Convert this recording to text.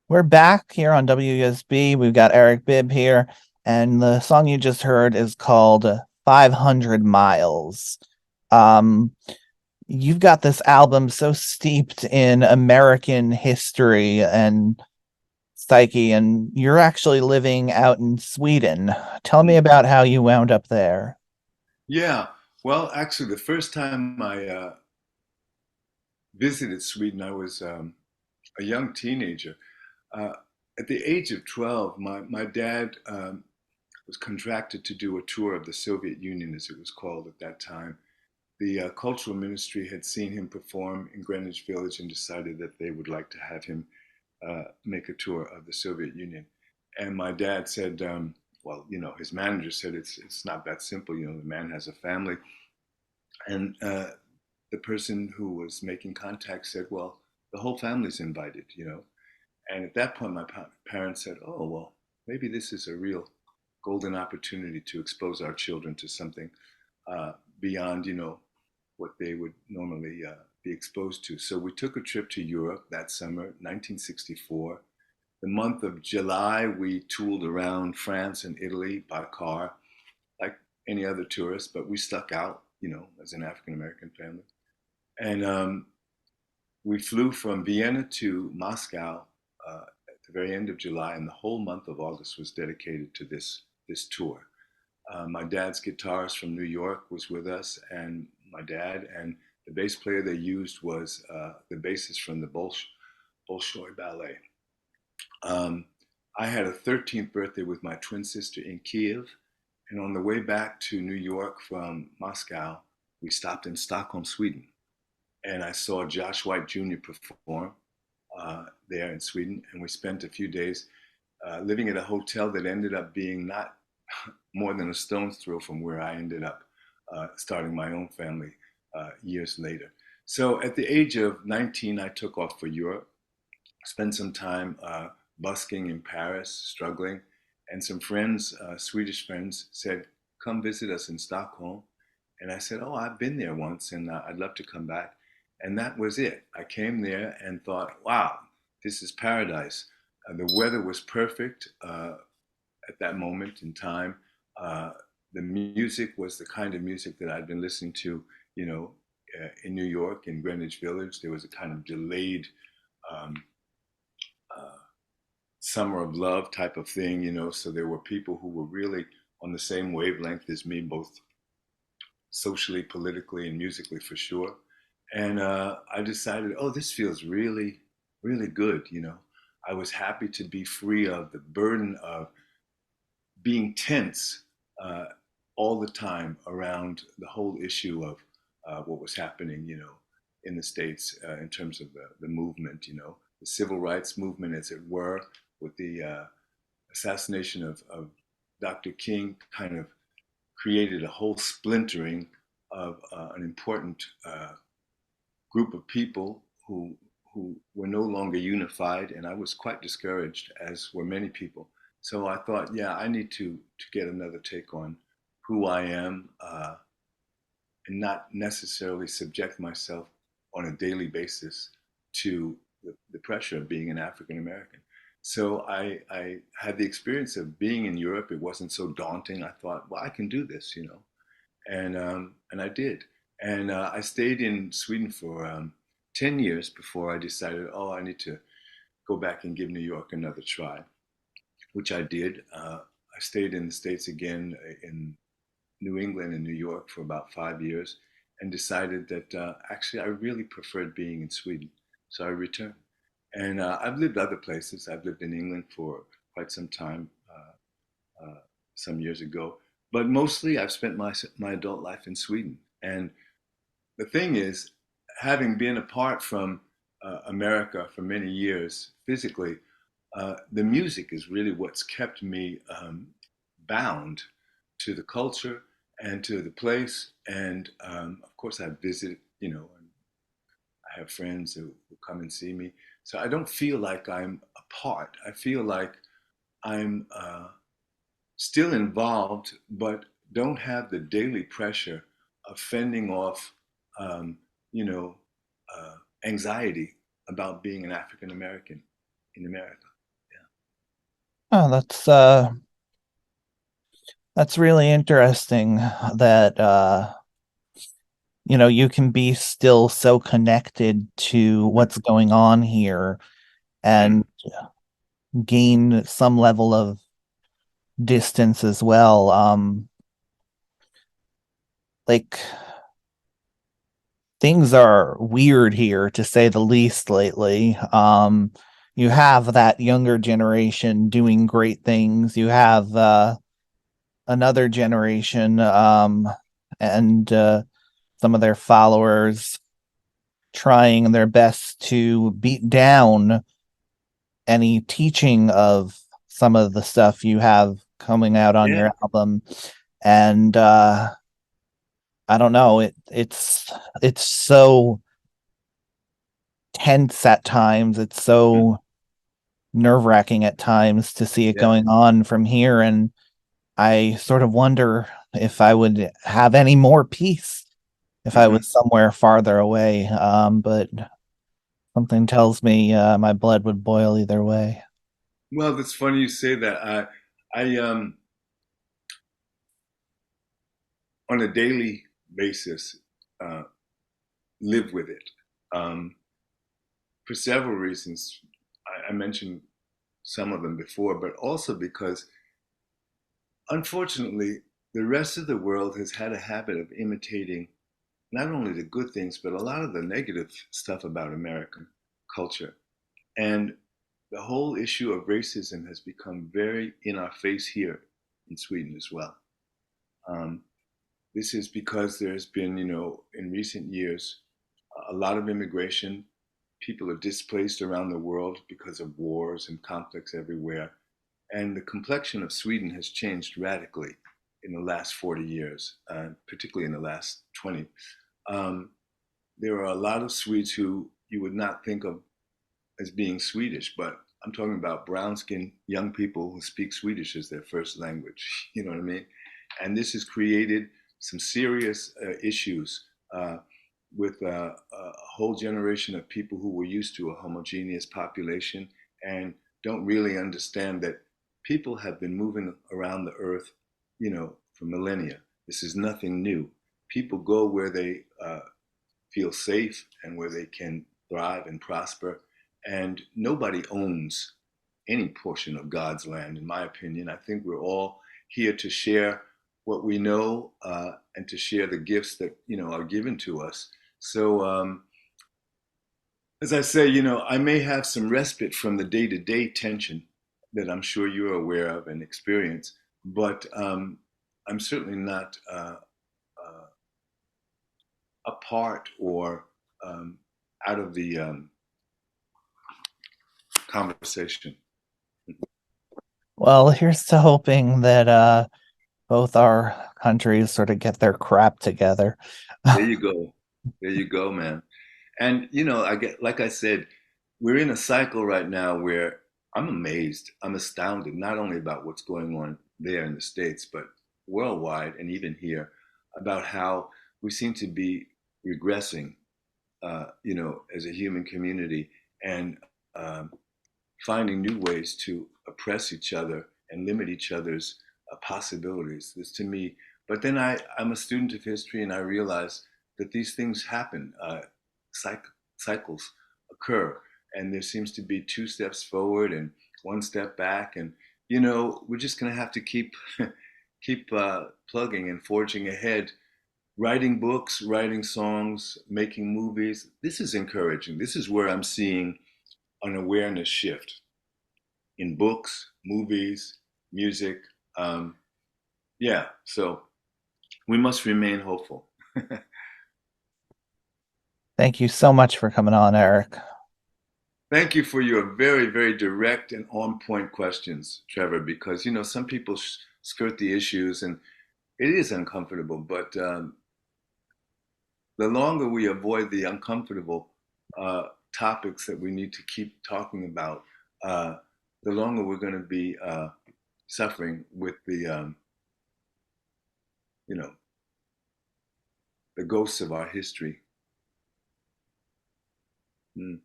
We're back here on WSB. We've got Eric Bibb here, and the song you just heard is called 500 Miles. Um, you've got this album so steeped in American history and psyche, and you're actually living out in Sweden. Tell me about how you wound up there. Yeah, well, actually, the first time I visited Sweden, I was a young teenager. Uh, at the age of 12, my dad was contracted to do a tour of the Soviet Union, as it was called at that time. The cultural ministry had seen him perform in Greenwich Village and decided that they would like to have him make a tour of the Soviet Union. And my dad said, well, his manager said it's not that simple. The man has a family. And the person who was making contact said, well, the whole family's invited. And at that point, my parents said, oh, well, maybe this is a real golden opportunity to expose our children to something uh, beyond, what they would normally be exposed to. So we took a trip to Europe that summer, 1964. The month of July, we tooled around France and Italy by car, like any other tourist, but we stuck out, as an African American family. And we flew from Vienna to Moscow at the very end of July, and the whole month of August was dedicated to this tour. My dad's guitarist from New York was with us, and my dad and the bass player they used was the bassist from the Bolshoi Ballet. Um, I had a 13th birthday with my twin sister in Kiev, and on the way back to New York from Moscow, we stopped in Stockholm, Sweden, and I saw Josh White Jr. perform there in Sweden, and we spent a few days living at a hotel that ended up being not more than a stone's throw from where I ended up starting my own family years later. So at the age of 19, I took off for Europe, spent some time busking in Paris, struggling, and some friends, Swedish friends, said, come visit us in Stockholm. And I said, oh, I've been there once and I'd love to come back. And that was it. I came there and thought, wow, this is paradise. The weather was perfect at that moment in time. Uh, the music was the kind of music that I'd been listening to, in New York, in Greenwich Village. There was a kind of delayed um, uh, summer of love type of thing. So there were people who were really on the same wavelength as me, both socially, politically, and musically for sure. And I decided, oh, this feels really, really good. I was happy to be free of the burden of being tense uh, all the time around the whole issue of what was happening, in the States in terms of the movement, the civil rights movement, as it were, with the assassination of Dr. King, kind of created a whole splintering of an important group of people who were no longer unified, and I was quite discouraged, as were many people. So I thought, yeah, I need to get another take on who I am, and not necessarily subject myself on a daily basis to the pressure of being an African American. So I had the experience of being in Europe. It wasn't so daunting. I thought, well, I can do this. And I did. And I stayed in Sweden for 10 years before I decided, oh, I need to go back and give New York another try, which I did. I stayed in the States again in New England and New York for about 5 years, and decided that actually I really preferred being in Sweden. So I returned. And I've lived other places. I've lived in England for quite some time, some years ago. But mostly I've spent my adult life in Sweden. And the thing is, having been apart from America for many years physically, the music is really what's kept me bound to the culture and to the place. And of course, I visit, and I have friends who come and see me. So I don't feel like I'm apart. I feel like I'm still involved, but don't have the daily pressure of fending off, um, you know, uh, anxiety about being an African American in America. Oh, that's really interesting that you can be still so connected to what's going on here Mm. and gain some level of distance as well. Like things are weird here to say the least lately. You have that younger generation doing great things. You have another generation and some of their followers trying their best to beat down any teaching of some of the stuff you have coming out on Yeah. your album. And I don't know, it's so tense at times. It's Mm. so nerve-wracking at times to see it Yeah. going on from here. And I sort of wonder if I would have any more peace if I Hmm. was somewhere farther away. But something tells me my blood would boil either way. Well, it's funny you say that. I on a daily basis uh, live with it um, for several reasons. I mentioned some of them before, but also because unfortunately, the rest of the world has had a habit of imitating not only the good things, but a lot of the negative stuff about American culture. And the whole issue of racism has become very in our face here in Sweden as well. Um, this is because there's been, in recent years, a lot of immigration. People are displaced around the world because of wars and conflicts everywhere. And the complexion of Sweden has changed radically in the last 40 years, particularly in the last 20. Um, there are a lot of Swedes who you would not think of as being Swedish, but I'm talking about brown skinned young people who speak Swedish as their first language. You know what I mean? And this has created some serious issues with a whole generation of people who were used to a homogeneous population and don't really understand that people have been moving around the earth, for millennia. This is nothing new. People go where they feel safe and where they can thrive and prosper. And nobody owns any portion of God's land, in my opinion. I think we're all here to share what we know and to share the gifts that are given to us. So, as I say, I may have some respite from the day-to-day tension that I'm sure you're aware of and experience, but I'm certainly not apart or out of the conversation. Well, here's to hoping that both our countries sort of get their crap together. There you go. There you go, man. And I get like I said, we're in a cycle right now where I'm amazed, I'm astounded, not only about what's going on there in the States, but worldwide and even here, about how we seem to be regressing, as a human community and um, finding new ways to oppress each other and limit each other's possibilities. This to me, but then I'm a student of history and I realize that these things happen. Cycles occur, and there seems to be two steps forward and one step back, and we're just going to have to keep keep plugging and forging ahead, writing books, writing songs, making movies. This is encouraging. This is where I'm seeing an awareness shift in books, movies, music. Um, yeah, so we must remain hopeful. Thank you so much for coming on, Eric. Thank you for your very, very direct and on point questions, Trevor, because some people skirt the issues and it is uncomfortable, but the longer we avoid the uncomfortable topics that we need to keep talking about, uh, the longer we're going to be suffering with you know, the ghosts of our history. Mm.